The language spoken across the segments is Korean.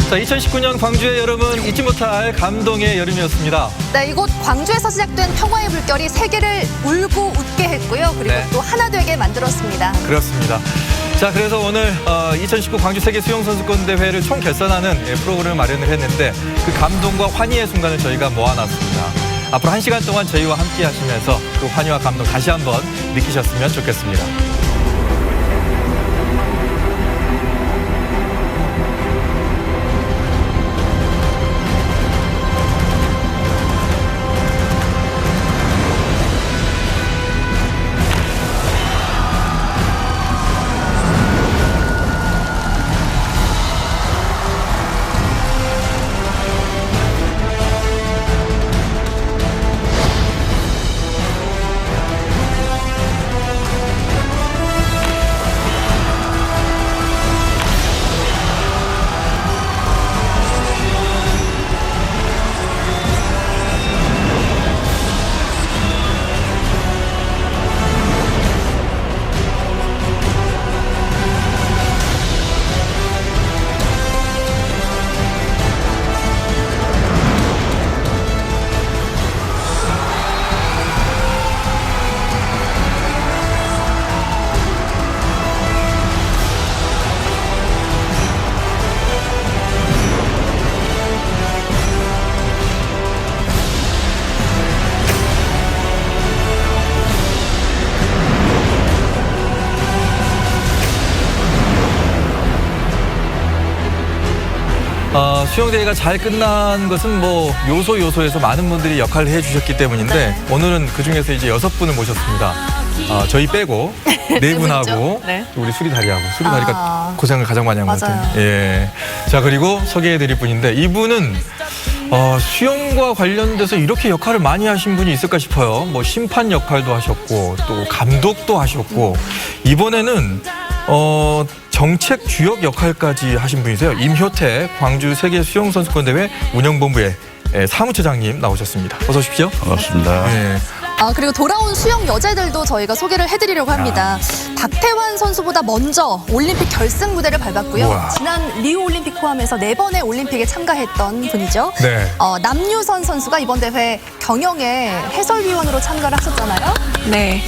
자, 2019년 광주의 여름은 잊지 못할 감동의 여름이었습니다. 네, 이곳 광주에서 시작된 평화의 물결이 세계를 울고 웃게 했고요. 그리고 네. 또 하나 되게 만들었습니다. 그렇습니다. 자, 그래서 오늘 2019 광주 세계 수영선수권 대회를 총 결산하는 프로그램을 마련을 했는데 그 감동과 환희의 순간을 저희가 모아놨습니다. 앞으로 1시간 동안 저희와 함께 하시면서 그 환희와 감동 다시 한번 느끼셨으면 좋겠습니다. 수영대회가 잘 끝난 것은 뭐 요소에서 많은 분들이 역할을 해주셨기 때문인데 네. 오늘은 그중에서 이제 6분을 모셨습니다. 저희 빼고 4분하고 네. 우리 수리다리가 고생을 가장 많이 한 것 맞아요. 같아요. 예. 자, 그리고 소개해드릴 분인데 이분은 수영과 관련돼서 이렇게 역할을 많이 하신 분이 있을까 싶어요. 뭐 심판 역할도 하셨고 또 감독도 하셨고 이번에는 정책 주역 역할까지 하신 분이세요. 임효택 광주 세계 수영선수권대회 운영본부의 사무처장님 나오셨습니다. 어서 오십시오. 반갑습니다. 네. 그리고 돌아온 수영 여제들도 저희가 소개를 해드리려고 합니다. 박태환 선수보다 먼저 올림픽 결승 무대를 밟았고요. 우와. 지난 리우 올림픽 포함해서 4번의 올림픽에 참가했던 분이죠. 네. 남유선 선수가 이번 대회 경영의 해설위원으로 참가를 하셨잖아요. 네.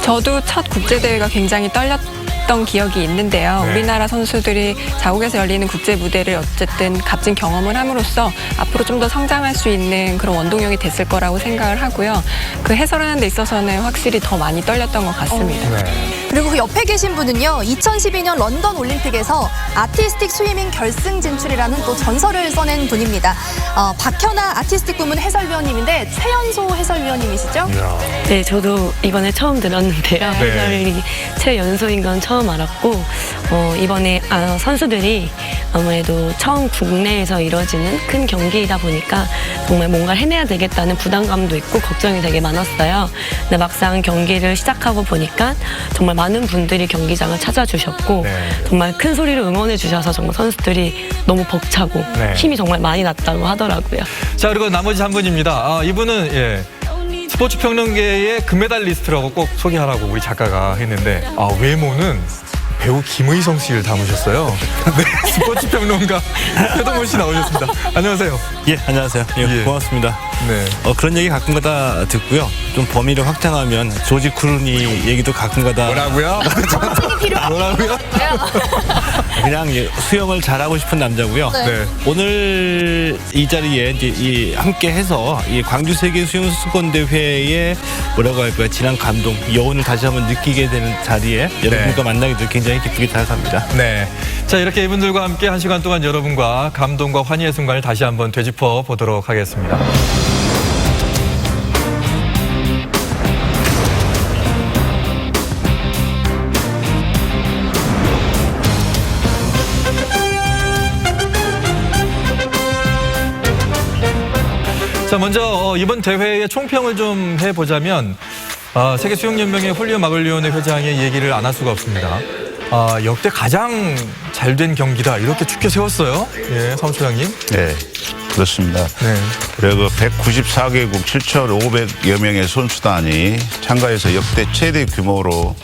저도 첫 국제대회가 굉장히 떨렸던 기억이 있는데요. 네. 우리나라 선수들이 자국에서 열리는 국제 무대를 어쨌든 값진 경험을 함으로써 앞으로 좀 더 성장할 수 있는 그런 원동력이 됐을 거라고 생각을 하고요. 그 해설하는 데 있어서는 확실히 더 많이 떨렸던 것 같습니다. 네. 그리고 그 옆에 계신 분은요. 2012년 런던 올림픽에서 아티스틱 스위밍 결승 진출이라는 또 전설을 써낸 분입니다. 박현아 아티스틱 부문 해설위원님인데 최연소 해설위원님이시죠? 네, 저도 이번에 처음 들었는데요. 네. 해설이 최연소인 건 처음 알았고 이번에 선수들이 아무래도 처음 국내에서 이루어지는 큰 경기이다 보니까 정말 뭔가를 해내야 되겠다는 부담감도 있고 걱정이 되게 많았어요. 근데 막상 경기를 시작하고 보니까 정말 많은 분들이 경기장을 찾아주셨고 네. 정말 큰 소리로 응원해 주셔서 정말 선수들이 너무 벅차고 네. 힘이 정말 많이 났다고 하더라고요. 자, 그리고 나머지 한 분입니다. 이분은 스포츠 평론계의 금메달리스트라고 꼭 소개하라고 우리 작가가 했는데 외모는 배우 김의성 씨를 닮으셨어요. 네, 스포츠 평론가 최동원 씨 나오셨습니다. 안녕하세요. 예, 안녕하세요. 예. 고맙습니다. 네. 그런 얘기 가끔가다 듣고요. 좀 범위를 확장하면 조지 클루니 얘기도 가끔가다 뭐라고요? 뭐라고요? 그냥 수영을 잘하고 싶은 남자고요. 네. 오늘 이 자리에 이제 함께해서 이 광주 세계 수영선수권 대회의 뭐라고 할까요? 진한 감동, 여운을 다시 한번 느끼게 되는 자리에 여러분과 만나게 돼 굉장히 기쁘게 생각합니다. 네. 자, 이렇게 이분들과 함께 1시간 동안 여러분과 감동과 환희의 순간을 다시 한번 되짚어 보도록 하겠습니다. 자, 먼저 이번 대회의 총평을 좀 해보자면 세계수영연맹의 훌리오 마글리오네 회장의 얘기를 안 할 수가 없습니다. 역대 가장 잘된 경기다 이렇게 축켜 세웠어요. 예, 사무처장님. 네, 그렇습니다. 네. 그리고 194개국 7,500여 명의 선수단이 참가해서 역대 최대 규모로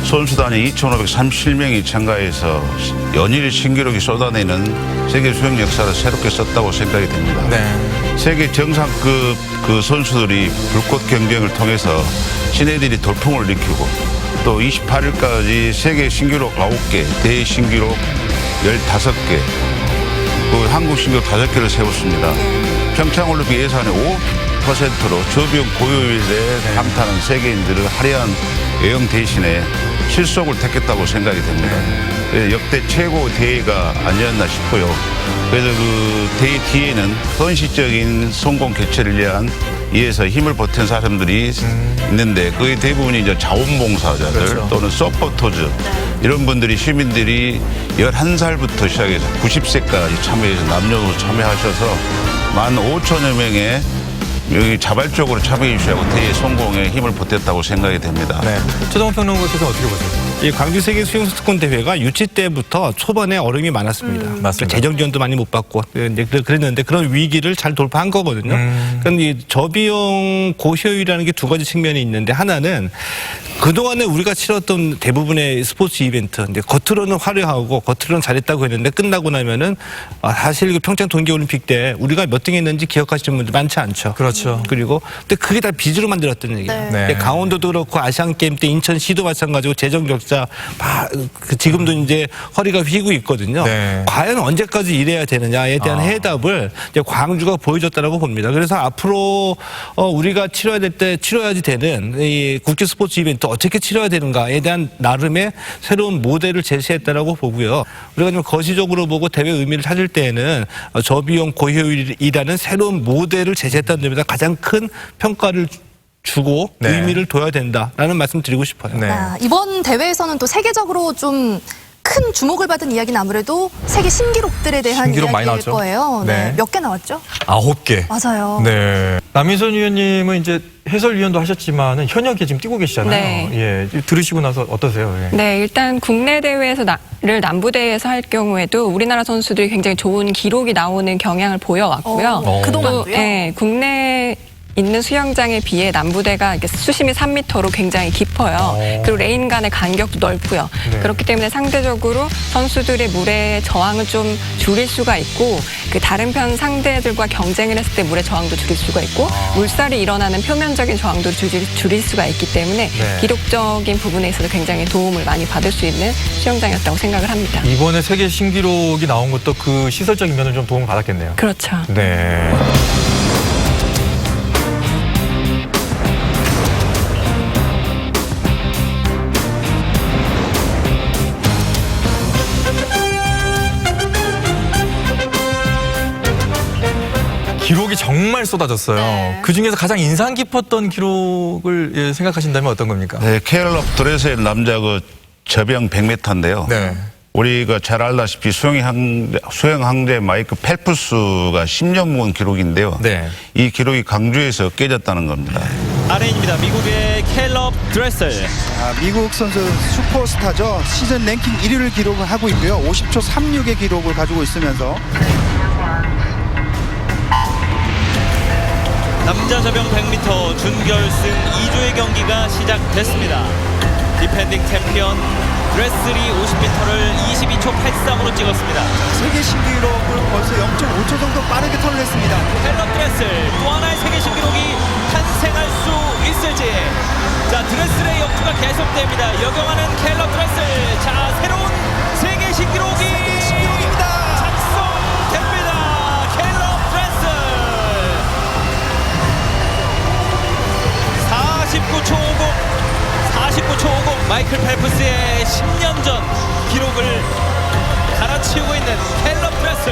선수단이 2,537명이 참가해서 연일 신기록이 쏟아내는 세계 수영 역사를 새롭게 썼다고 생각이 됩니다. 네. 세계 정상급 그 선수들이 불꽃 경쟁을 통해서 신예들이 돌풍을 일으키고 또 28일까지 세계 신기록 9개, 대회 신기록 15개, 그 한국 신기록 5개를 세웠습니다. 평창올림픽 예산의 5%로 저비용 고효율에 감탄한 세계인들을 화려한 여행 대신에 실속을 택했다고 생각이 됩니다. 역대 최고 대회가 아니었나 싶고요. 그래서 그 대회 뒤에는 현실적인 성공 개최를 위한 이에서 힘을 보탠 사람들이 있는데 그의 대부분이 이제 자원봉사자들 그렇죠. 또는 서포터즈 이런 분들이 시민들이 11살부터 시작해서 90세까지 참여해서 남녀노소 참여하셔서 15,000여 명의 여기 자발적으로 참여해 주시고 대회 성공에 힘을 보탰다고 생각이 됩니다. 네. 최동원 평론가께서 어떻게 보세요? 이 광주 세계 수영 선수권 대회가 유치 때부터 초반에 어려움이 많았습니다. 맞습니다. 재정 지원도 많이 못 받고 이제 그랬는데 그런 위기를 잘 돌파한 거거든요. 그러니까 이 저비용 고효율이라는 게 두 가지 측면이 있는데 하나는 그동안에 우리가 치렀던 대부분의 스포츠 이벤트, 근데 겉으로는 화려하고 겉으로는 잘했다고 했는데 끝나고 나면은 사실 그 평창 동계올림픽 때 우리가 몇 등 했는지 기억하시는 분들 많지 않죠. 그렇죠. 그리고 근데 그게 다 빚으로 만들었던 얘기예요. 네. 네. 강원도도 그렇고 아시안 게임 때 인천시도 마찬가지고 재정 적자 지금도 이제 허리가 휘고 있거든요. 네. 과연 언제까지 이래야 되느냐에 대한 해답을 이제 광주가 보여줬다라고 봅니다. 그래서 앞으로 우리가 치러야지 되는 이 국제 스포츠 이벤트 어떻게 치러야 되는가에 대한 나름의 새로운 모델을 제시했다라고 보고요. 우리가 좀 거시적으로 보고 대회 의미를 찾을 때에는 저비용 고효율이라는 새로운 모델을 제시했다는 점에서 가장 큰 평가를 주고 네. 의미를 둬야 된다라는 말씀 드리고 싶어요. 네. 이번 대회에서는 또 세계적으로 좀 큰 주목을 받은 이야기는 아무래도 세계 신기록들에 대한 신기록 많이 이야기일 나왔죠. 거예요. 네. 몇 개 나왔죠? 9개. 맞아요. 네. 남인선 위원님은 이제 해설위원도 하셨지만은 현역에 지금 뛰고 계시잖아요. 네. 예. 들으시고 나서 어떠세요? 예. 네, 일단 국내 대회에서 를 남부대회에서 할 경우에도 우리나라 선수들이 굉장히 좋은 기록이 나오는 경향을 보여왔고요. 그동안도요? 또, 예, 국내 있는 수영장에 비해 남부대가 이렇게 수심이 3m로 굉장히 깊어요. 그리고 레인 간의 간격도 넓고요. 네. 그렇기 때문에 상대적으로 선수들의 물의 저항을 좀 줄일 수가 있고 그 다른 편 상대들과 경쟁을 했을 때 물의 저항도 줄일 수가 있고 물살이 일어나는 표면적인 저항도 줄일 수가 있기 때문에 네. 기록적인 부분에 있어서 굉장히 도움을 많이 받을 수 있는 수영장이었다고 생각을 합니다. 이번에 세계 신기록이 나온 것도 그 시설적인 면을 좀 도움을 받았겠네요. 그렇죠. 네. 기록이 정말 쏟아졌어요. 네. 그 중에서 가장 인상 깊었던 기록을 예, 생각하신다면 어떤 겁니까? 네, 케일럽 드레셀 남자 그 저병 100m인데요. 네. 우리가 잘 알다시피 수영 황제 마이크 펠프스가 10년 묵은 기록인데요. 네. 이 기록이 강주에서 깨졌다는 겁니다. 아레인입니다. 미국의 켈럽 드레셀. 미국 선수 슈퍼스타죠. 시즌 랭킹 1위를 기록을 하고 있고요. 50초 36의 기록을 가지고 있으면서 남자 저병 100m 준결승 2조의 경기가 시작됐습니다. 디펜딩 챔피언 드레슬이 50m를 22초 83으로 찍었습니다. 세계 신기록을 벌써 0.5초 정도 빠르게 털어냈습니다. 켈럽 드레슬 또 하나의 세계 신기록이 탄생할 수 있을지. 자, 드레슬의 역주가 계속됩니다. 역영하는 켈럽 드레슬. 자, 새로운 세계 신기록이 작성됩니다. 켈럽 드레슬 49초 50 마이클 펠프스의 10년 전 기록을 갈아치우고 있는 켈럽 드레슬.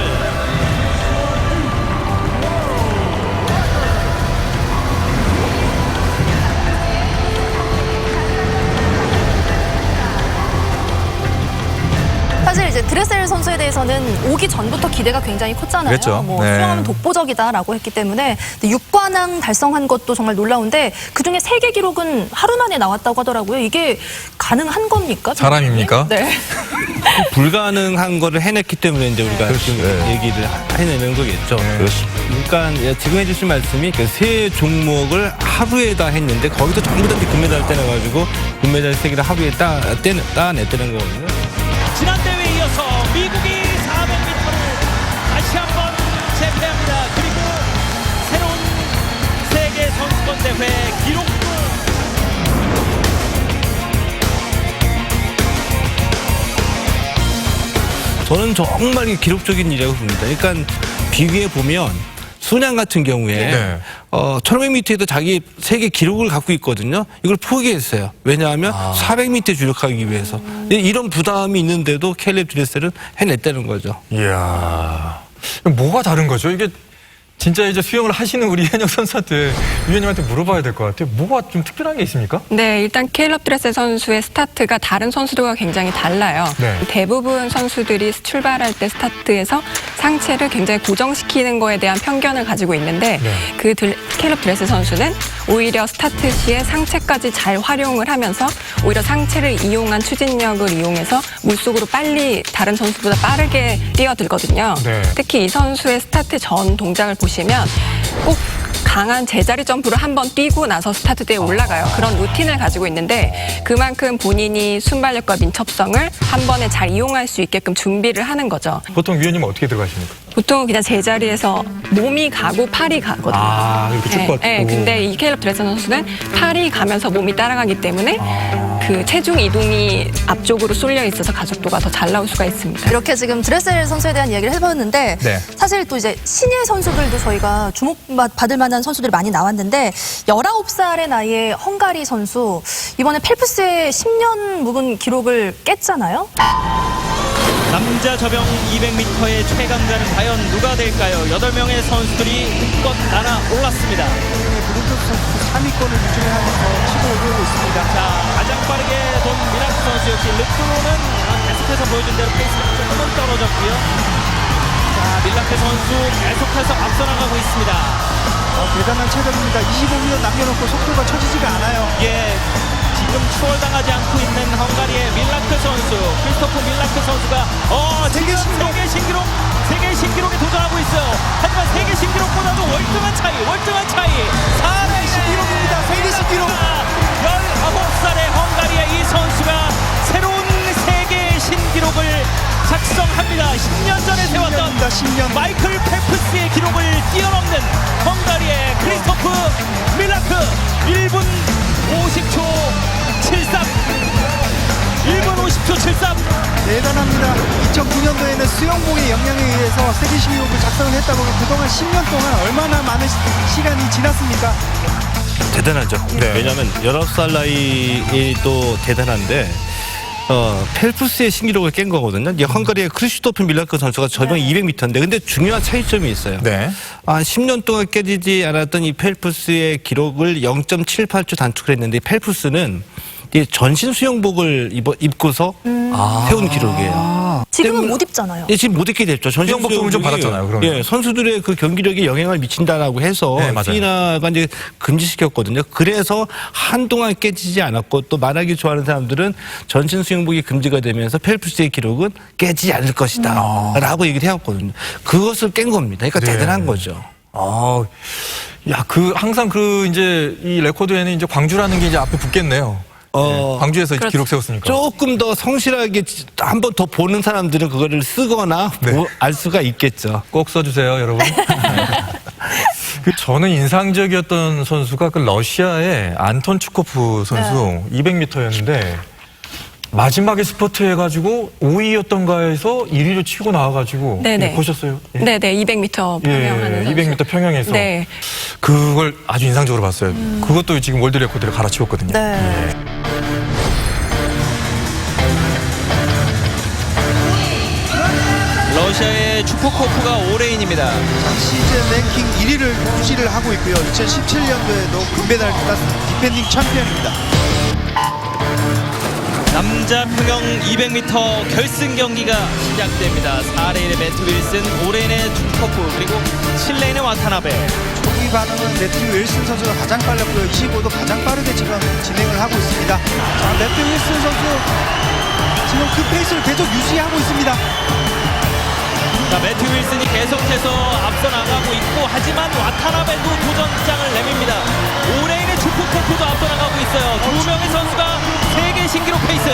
사실 이제 드레셀 선수에 대해서는 오기 전부터 기대가 굉장히 컸잖아요. 그랬죠. 뭐 네. 수영하면 독보적이다라고 했기 때문에 6관왕 달성한 것도 정말 놀라운데 그중에 세계 기록은 하루 만에 나왔다고 하더라고요. 이게 가능한 겁니까? 사람입니까? 네. 불가능한 거를 해냈기 때문에 이제 우리가 지금 얘기를 해내는 거겠죠. 그러니까 지금 해주신 말씀이 그 세 종목을 하루에다 했는데 거기서 전부 다 금메달 떼내가지고 금메달 3개를 하루에 따냈다는 거거든요. 지난 대회에 이어서 미국이 400m를 다시 한번 재패합니다. 그리고 새로운 세계 선수권 대회 기록도 저는 정말 기록적인 일이라고 봅니다. 그러니까 비교해 보면 순양 같은 경우에 네. 1500m에도 자기 세계 기록을 갖고 있거든요. 이걸 포기했어요. 왜냐하면 400m 주력하기 위해서. 이런 부담이 있는데도 캘립 드레셀은 해냈다는 거죠. 이야, 뭐가 다른 거죠? 이게 진짜 이제 수영을 하시는 우리 현역 선수한테 위원님한테 물어봐야 될 것 같아요. 뭐가 좀 특별한 게 있습니까? 네, 일단 캘럽 드레셀 선수의 스타트가 다른 선수들과 굉장히 달라요. 네. 대부분 선수들이 출발할 때 스타트에서 상체를 굉장히 고정시키는 거에 대한 편견을 가지고 있는데 네. 그 캘럽 드레셀 선수는 오히려 스타트 시에 상체까지 잘 활용을 하면서 오히려 상체를 이용한 추진력을 이용해서 물속으로 빨리 다른 선수보다 빠르게 뛰어들거든요. 네. 특히 이 선수의 스타트 전 동작을 보시면 꼭 강한 제자리 점프를 한번 뛰고 나서 스타트대에 올라가요. 그런 루틴을 가지고 있는데 그만큼 본인이 순발력과 민첩성을 한 번에 잘 이용할 수 있게끔 준비를 하는 거죠. 보통 위원님은 어떻게 들어가십니까? 보통 그냥 제자리에서 몸이 가고 팔이 가거든요. 아, 이렇게 쭉 뻗고. 네, 근데 이 캘럽 드레셀 선수는 팔이 가면서 몸이 따라가기 때문에 그 체중 이동이 앞쪽으로 쏠려 있어서 가속도가 더 잘 나올 수가 있습니다. 이렇게 지금 드레셀 선수에 대한 이야기를 해봤는데 네. 사실 또 이제 신예 선수들도 저희가 주목받을 만한 선수들이 많이 나왔는데 19살의 나이에 헝가리 선수 이번에 펠프스의 10년 묵은 기록을 깼잖아요. 남자 저병 200m의 최강자는 과연 누가 될까요? 8명의 선수들이 힘껏 날아 올랐습니다. 브루토스 선수 3위권을 유지하면서 치고 오고 있습니다. 자, 가장 빠르게 돈 미라크 선수 역시 르크로는 계속해서 보여준 대로 페이스가 조금은 떨어졌고요. 자, 밀라크 선수 계속해서 앞서 나가고 있습니다. 대단한 체력입니다. 25년 남겨놓고 속도가 처지지가 않아요. 예, 지금 추월당하지 않고 있는 헝가리의 밀라크 선수, 크리스토프 밀라크 선수가 지금 세계 신기록에 도전하고 있어요. 하지만 세계 신기록보다도 월등한 차이. 4대 신기록입니다. 세계 신기록. 19살의 헝가리의 이 선수가 새로운 세계 신기록을 작성합니다. 10년 전에 세웠던 10년. 마이클 펠프스의 기록을 뛰어넘는 헝가리의 크리스토프 밀라크 1분 50초 73. 1분 50초 73. 대단합니다. 2009년도에는 수영복의 영향에 의해서 세계 신기록을 작성을 했다고 하면 그동안 10년 동안 얼마나 많은 시간이 지났습니까? 대단하죠. 네. 왜냐하면 19살 나이에 또 대단한데 펠프스의 신기록을 깬 거거든요. 이제 헝가리의 크리스토프 밀라크 선수가 저병 200m인데 근데 중요한 차이점이 있어요. 네. 10년 동안 깨지지 않았던 이 펠프스의 기록을 0.78초 단축을 했는데 이 펠프스는 이 전신 수영복을 입고서 세운 기록이에요. 지금은 못 입잖아요. 예, 지금 못 입게 됐죠. 전신 수영복 도움을 좀 수영복이, 받았잖아요, 그러면. 예, 선수들의 그 경기력에 영향을 미친다라고 해서 네, 맞아요. 피나가 이제 금지시켰거든요. 그래서 한동안 깨지지 않았고 또 말하기 좋아하는 사람들은 전신 수영복이 금지가 되면서 펠프스의 기록은 깨지지 않을 것이다라고 얘기를 해왔거든요. 그것을 깬 겁니다. 그러니까 네. 대단한 거죠. 야, 항상 이제 이 레코드에는 이제 광주라는 게 이제 앞에 붙겠네요. 광주에서 그렇죠. 기록 세웠으니까. 조금 더 성실하게 한 번 더 보는 사람들은 그거를 쓰거나 네. 알 수가 있겠죠. 꼭 써주세요, 여러분. 저는 인상적이었던 선수가 그 러시아의 안톤 추코프 선수 200m였는데 마지막에 스퍼트 해가지고 5위였던가 해서 1위로 치고 나와가지고 네네. 보셨어요? 예. 네네, 200m 평영하는 선수. 200m 평영에서 네. 그걸 아주 인상적으로 봤어요. 그것도 지금 월드 레코드를 갈아치웠거든요. 네. 러시아의 추포코프가 5레인입니다. 시즌 랭킹 1위를 유지를 하고 있고요. 2017년도에도 금메달 땄은 디펜딩 챔피언입니다. 남자 평영 200m 결승 경기가 시작됩니다. 4레인의 매트 윌슨, 5레인의 추포코프, 그리고 7레인의 와타나베. 초기 반응은 매튜 윌슨 선수가 가장 빨랐고요. 25도 가장 빠르게 지금 진행을 하고 있습니다. 자, 매튜 윌슨 선수 지금 그 페이스를 계속 유지하고 있습니다. 자, 매튜 윌슨이 계속해서 앞서 나가고 있고 하지만 와타나베도 도전장을 내밉니다. 5레인의 주프코프도 앞서 나가고 있어요. 두 명의 선수가 세계 신기록 페이스.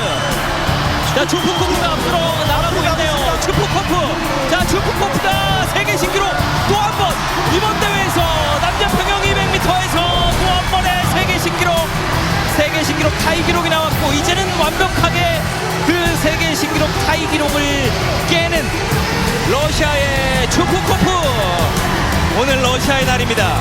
자, 주프코프가 앞서로 나가고 있네요. 주프코프. 자, 주프코프가 세계 신기록 또 한 번. 이번 대회에서 남자 평영 200m에서 또 한 번의 세계 신기록 타이 기록이 나왔고 이제는 완벽하게 그 세계 신기록 타이 기록을 깨는 러시아의 주프코프. 오늘 러시아의 날입니다.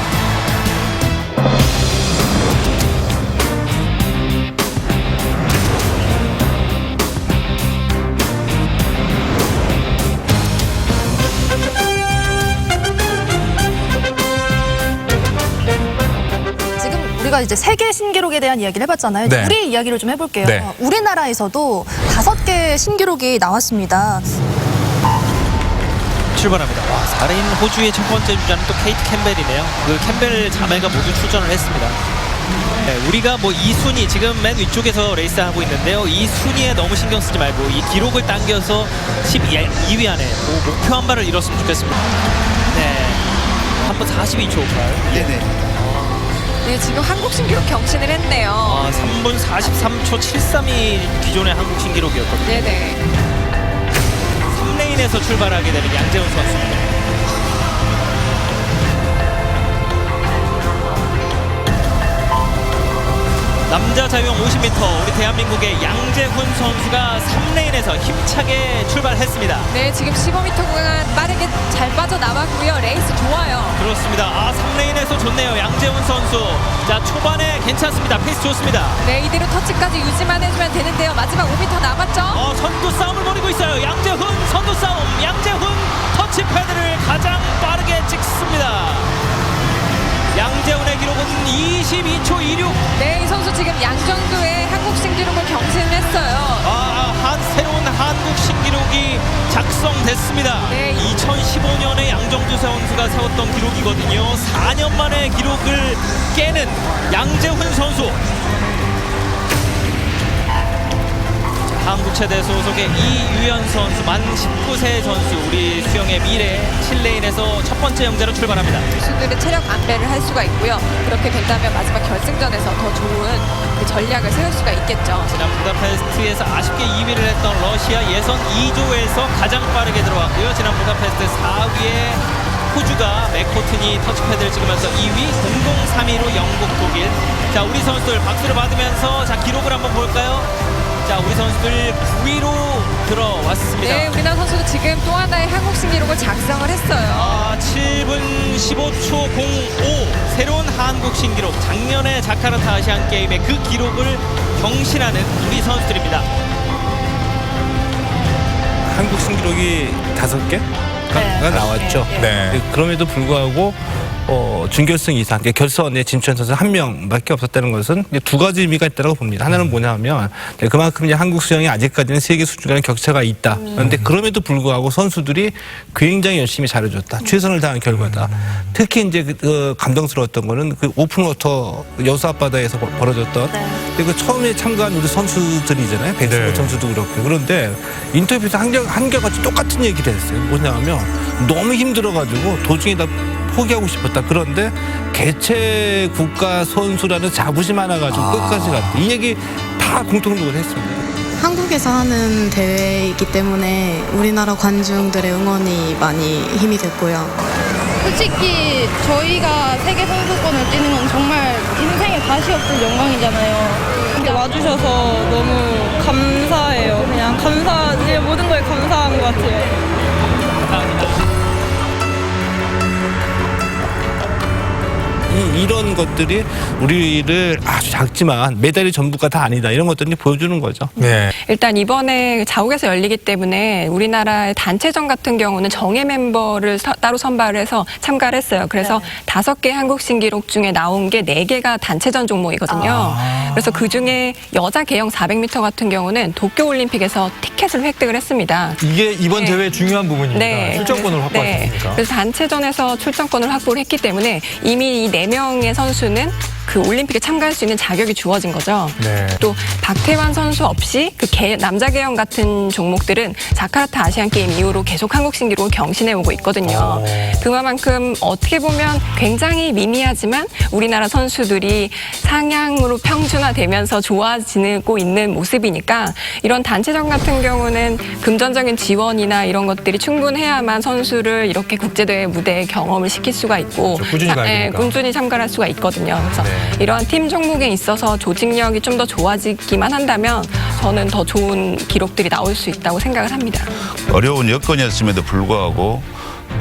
지금 우리가 이제 세계 신기록에 대한 이야기를 해봤잖아요. 네. 우리 이야기를 좀 해볼게요. 네. 우리나라에서도 5개 신기록이 나왔습니다. 출발합니다. 와, 4레인 호주의 첫 번째 주자는 또 케이트 캠벨이네요. 그 캠벨 자매가 모두 출전을 했습니다. 네, 우리가 뭐 2순위 지금 맨 위쪽에서 레이스하고 있는데요. 이 순위에 너무 신경 쓰지 말고 이 기록을 당겨서 12위 안에 목표 한 발을 이뤘으면 좋겠습니다. 네, 한 번 42초 8. 네네. 네, 지금 한국 신기록 경신을 했네요. 3분 43초 73이 기존의 한국 신기록이었거든요. 네네. 3레인에서 출발하게 되는 양재훈 선수입니다. 남자 자유형 50m 우리 대한민국의 양재훈 선수가 3레인에서 힘차게 출발했습니다. 네, 지금 15m 구간 빠르게 잘 빠져나왔고요. 레이스 좋아요. 그렇습니다. 3레인에서 좋네요. 양재훈 선수. 자, 초반에 괜찮습니다. 페이스 좋습니다. 네, 이대로 터치까지 유지만 해주면 되는데요. 마지막 5m 남았죠? 선두 싸움을 벌이고 있어요. 양재훈 선두 싸움. 양재훈 터치 패드를 가장 빠르게 찍습니다. 양재훈의 기록은 22초 26. 네, 이 선수 지금 양정도의 한국 신기록을 경신했어요. 새로운 한국 신기록이 작성됐습니다. 네. 2015년에 양정주 선수가 세웠던 기록이거든요. 4년 만에 기록을 깨는 양재훈 선수. 한국체대 소속의 이유연 선수, 만 19세 선수, 우리 수영의 미래 7레인에서 첫 번째 영재로 출발합니다. 선수들은 체력 안배를 할 수가 있고요. 그렇게 된다면 마지막 결승전에서 더 좋은 그 전략을 세울 수가 있겠죠. 지난 부다페스트에서 아쉽게 2위를 했던 러시아 예선 2조에서 가장 빠르게 들어왔고요. 지난 부다페스트 4위에 호주가 맥코튼이 터치패드를 찍으면서 2위, 공동 3위로 영국, 독일. 자, 우리 선수들 박수를 받으면서 자, 기록을 한번 볼까요? 자, 우리 선수들 9위로 들어왔습니다. 네, 우리나라 선수도 지금 또 하나의 한국 신기록을 작성을 했어요. 7분 15초 05 새로운 한국 신기록. 작년에 자카르타 아시안 게임의 그 기록을 경신하는 우리 선수들입니다. 한국 신기록이 5개가 네. 나왔죠. 네. 그럼에도 불구하고 준결승 이상, 결선에 진출한 선수 한 명밖에 없었다는 것은 이제 두 가지 의미가 있다고 봅니다. 하나는 뭐냐면 그만큼 이제 한국 수영이 아직까지는 세계 수준과는 격차가 있다. 그런데 그럼에도 불구하고 선수들이 굉장히 열심히 잘해줬다. 최선을 다한 결과다. 특히 이제 감동스러웠던 거는 그 오픈워터 여수 앞바다에서 벌어졌던 그 처음에 참가한 우리 선수들이잖아요. 백승호 네. 선수도 그렇고. 그런데 인터뷰에서 한결같이 똑같은 얘기를 했어요. 뭐냐면 너무 힘들어가지고 도중에 다 포기하고 싶었다. 그런데 개최 국가 선수라는 자부심 하나 가지고 끝까지 갔다. 이 얘기 다 공통적으로 했습니다. 한국에서 하는 대회이기 때문에 우리나라 관중들의 응원이 많이 힘이 됐고요. 솔직히 저희가 세계 선수권을 뛰는 건 정말 인생에 다시 없을 영광이잖아요. 근데 와주셔서 너무 감사해요. 그냥 모든 거에 감사한 것 같아요. 이런 것들이 우리를 아주 작지만 메달이 전부가 다 아니다. 이런 것들이 보여주는 거죠. 네. 일단 이번에 자국에서 열리기 때문에 우리나라의 단체전 같은 경우는 정예 멤버를 따로 선발을 해서 참가를 했어요. 그래서 5개 한국 신기록 중에 나온 게 4개가 단체전 종목이거든요. 그래서 그중에 여자 개영 400m 같은 경우는 도쿄올림픽에서 티켓을 획득을 했습니다. 이게 이번 네. 대회의 중요한 부분입니다. 네. 출전권을 확보했습니까? 그래서 단체전에서 출전권을 확보를 했기 때문에 이미 이 4명의 선수는 그 올림픽에 참가할 수 있는 자격이 주어진 거죠. 네. 또 박태환 선수 없이 그 남자 계영 같은 종목들은 자카르타 아시안 게임 이후로 계속 한국 신기록을 경신해 오고 있거든요. 그만큼 어떻게 보면 굉장히 미미하지만 우리나라 선수들이 상향으로 평준화되면서 좋아지고 있는 모습이니까 이런 단체전 같은 경우는 금전적인 지원이나 이런 것들이 충분해야만 선수를 이렇게 국제대회 무대에 경험을 시킬 수가 있고 꾸준히 가야 되니까. 꾸준히 참가를 할 수가 있거든요. 그래서 이러한 팀 종목에 있어서 조직력이 좀 더 좋아지기만 한다면 저는 더 좋은 기록들이 나올 수 있다고 생각을 합니다. 어려운 여건이었음에도 불구하고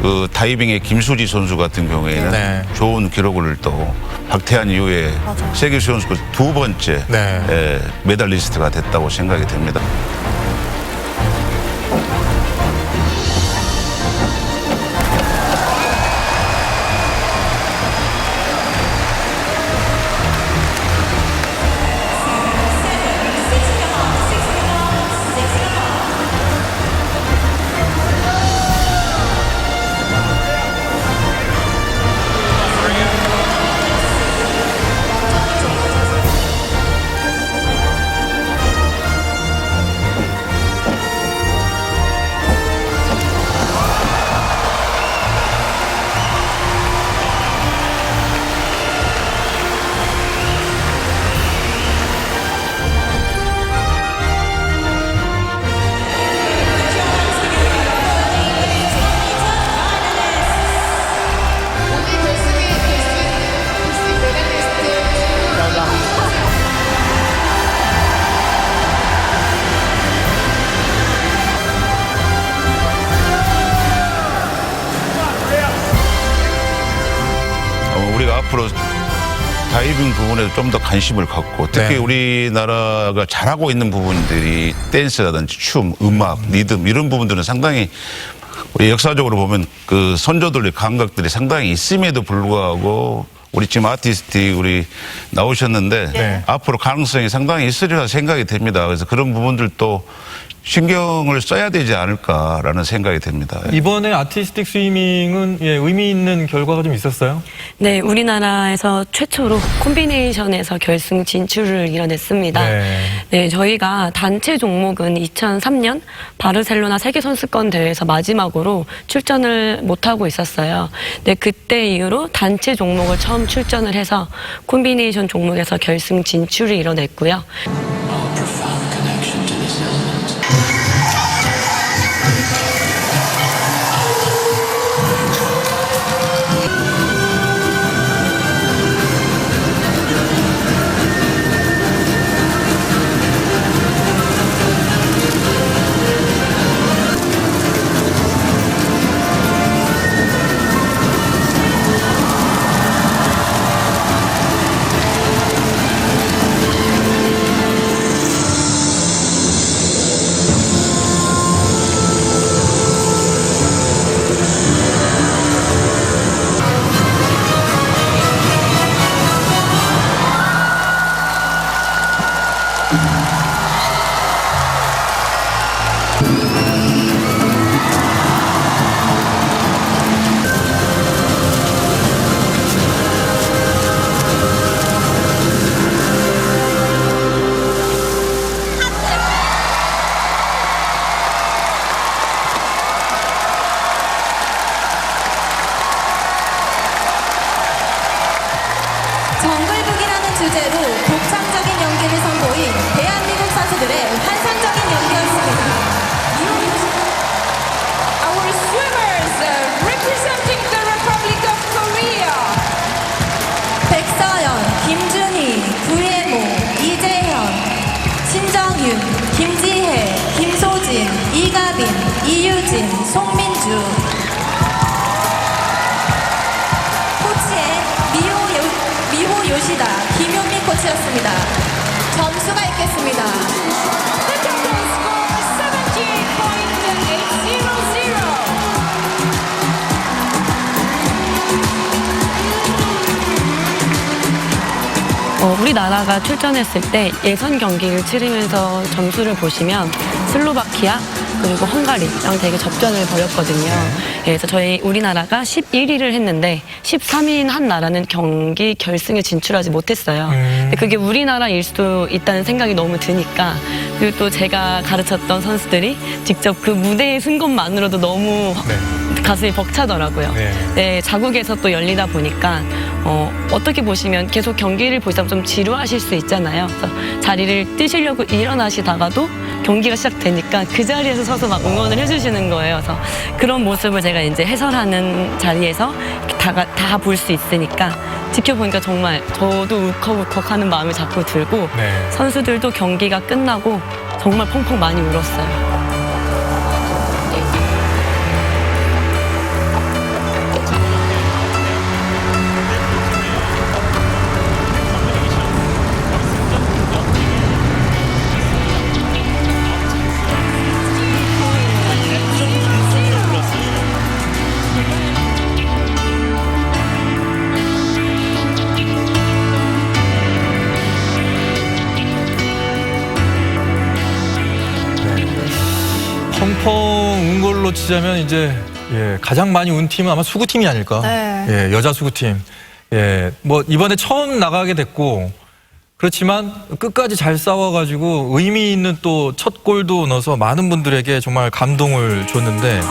그 다이빙의 김수지 선수 같은 경우에는 네. 좋은 기록을 또 박태환 이후에 세계 수영선수 두 번째 네. 메달리스트가 됐다고 생각이 됩니다. 우리가 앞으로 다이빙 부분에도 좀 더 관심을 갖고 특히 네. 우리나라가 잘하고 있는 부분들이 댄스라든지 춤, 음악, 리듬 이런 부분들은 상당히 우리 역사적으로 보면 그 선조들의 감각들이 상당히 있음에도 불구하고 우리 지금 아티스트 우리 나오셨는데 네. 앞으로 가능성이 상당히 있으리라 생각이 됩니다. 그래서 그런 부분들도 신경을 써야 되지 않을까라는 생각이 듭니다. 이번에 아티스틱 스위밍은 의미 있는 결과가 좀 있었어요? 네, 우리나라에서 최초로 콤비네이션에서 결승 진출을 이뤄냈습니다. 네, 저희가 단체 종목은 2003년 바르셀로나 세계선수권 대회에서 마지막으로 출전을 못하고 있었어요. 네, 그때 이후로 단체 종목을 처음 출전을 해서 콤비네이션 종목에서 결승 진출을 이뤄냈고요. 정글북이라는 주제로 독창적인 연기를 선보인 대한민국 선수들의 환상적인 연기였습니다. Our swimmers representing the Republic of Korea. 백서연, 김준희, 구예모, 이재현, 신정윤, 김지혜, 김소진, 이가빈, 이유진, 송민주. 미호 요시다, 김용민 코치였습니다. 점수가 있겠습니다. The total score 78.800. 우리나라가 출전했을 때 예선 경기를 치르면서 점수를 보시면 슬로바키아, 그리고 헝가리랑 되게 접전을 벌였거든요. 그래서 우리나라가 11위를 했는데 13위인 한 나라는 경기 결승에 진출하지 못했어요. 근데 그게 우리나라일 수도 있다는 생각이 너무 드니까, 그리고 또 제가 가르쳤던 선수들이 직접 그 무대에 쓴 것만으로도 너무 가슴이 벅차더라고요. 네, 자국에서 또 열리다 보니까 어떻게 보시면 계속 경기를 보시다 좀 지루하실 수 있잖아요. 그래서 자리를 뜨시려고 일어나시다가도 경기가 시작되니까 그 자리에서 서서 막 응원을 해주시는 거예요. 그래서 그런 모습을 제가 이제 해설하는 자리에서 다 볼 수 있으니까 지켜보니까 정말 저도 울컥울컥하는 마음이 자꾸 들고 선수들도 경기가 끝나고 정말 펑펑 많이 울었어요. 펑펑 운 걸로 치자면 이제 가장 많이 운 팀은 아마 수구팀이 아닐까. 네. 여자 수구팀. 뭐 이번에 처음 나가게 됐고, 그렇지만 끝까지 잘 싸워가지고 의미 있는 또 첫 골도 넣어서 많은 분들에게 정말 감동을 줬는데,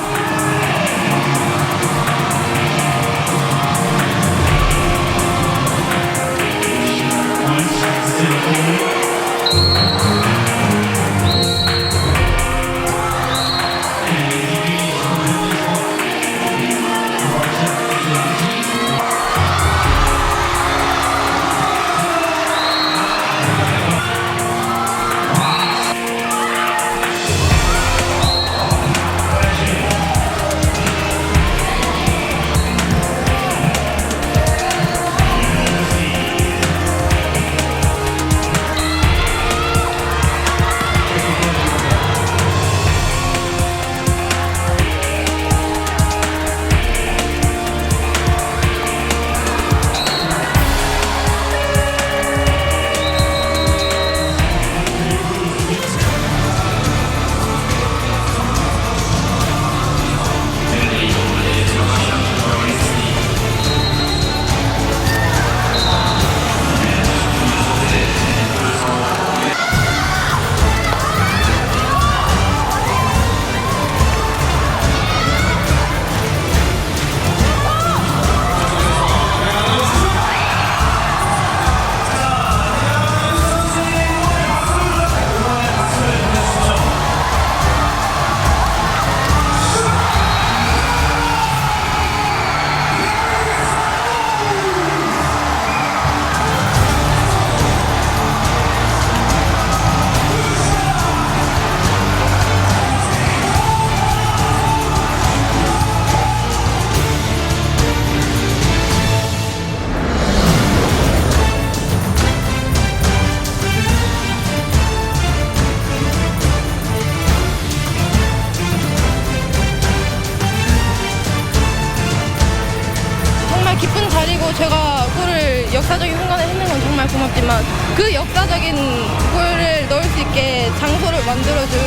기쁜 자리고 제가 골을 역사적인 순간에 했는 건 정말 고맙지만 그 역사적인 골을 넣을 수 있게 장소를 만들어준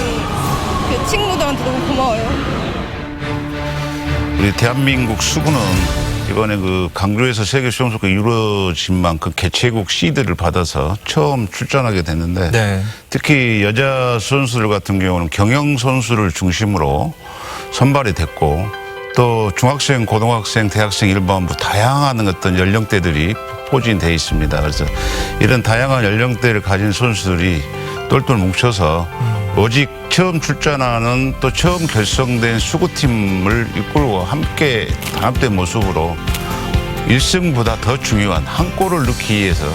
그 친구들한테 너무 고마워요. 우리 대한민국 수구는 이번에 그 강주에서 세계 수영선수가 이루어진 만큼 개최국 시드를 받아서 처음 출전하게 됐는데 특히 여자 선수들 같은 경우는 경영 선수를 중심으로 선발이 됐고 또 중학생, 고등학생, 대학생, 일반부 다양한 어떤 연령대들이 포진되어 있습니다. 그래서 이런 다양한 연령대를 가진 선수들이 똘똘 뭉쳐서 오직 처음 출전하는 또 처음 결성된 수구팀을 이끌고 함께 단합된 모습으로 1승보다 더 중요한 한 골을 넣기 위해서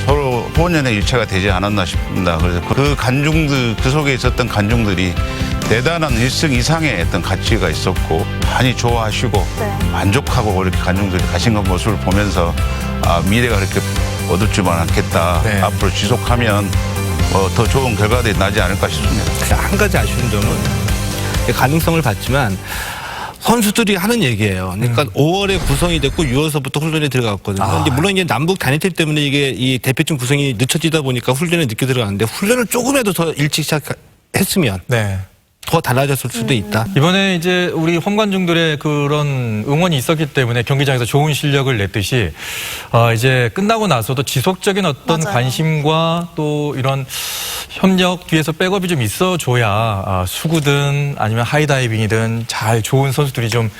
서로 혼연의 일체가 되지 않았나 싶습니다. 그래서 그 관중들, 그 속에 있었던 관중들이 대단한 1승 이상의 어떤 가치가 있었고 많이 좋아하시고 만족하고 그렇게 관중들이 가신 그 모습을 보면서 미래가 그렇게 어둡지만 않겠다. 앞으로 지속하면 더 좋은 결과들이 나지 않을까 싶습니다. 한 가지 아쉬운 점은 가능성을 봤지만 선수들이 하는 얘기예요. 그러니까 5월에 구성이 됐고 6월서부터 훈련에 들어갔거든요. 근데 물론 이제 남북 단일팀 때문에 이게 이 대표팀 구성이 늦춰지다 보니까 훈련에 늦게 들어갔는데 훈련을 조금이라도 더 일찍 시작했으면 더 달라졌을 수도 있다. 이번에 이제 우리 홈관중들의 그런 응원이 있었기 때문에 경기장에서 좋은 실력을 냈듯이 이제 끝나고 나서도 지속적인 어떤 맞아요. 관심과 또 이런 협력 뒤에서 백업이 좀 있어줘야 수구든 아니면 하이다이빙이든 잘 좋은 선수들이 좀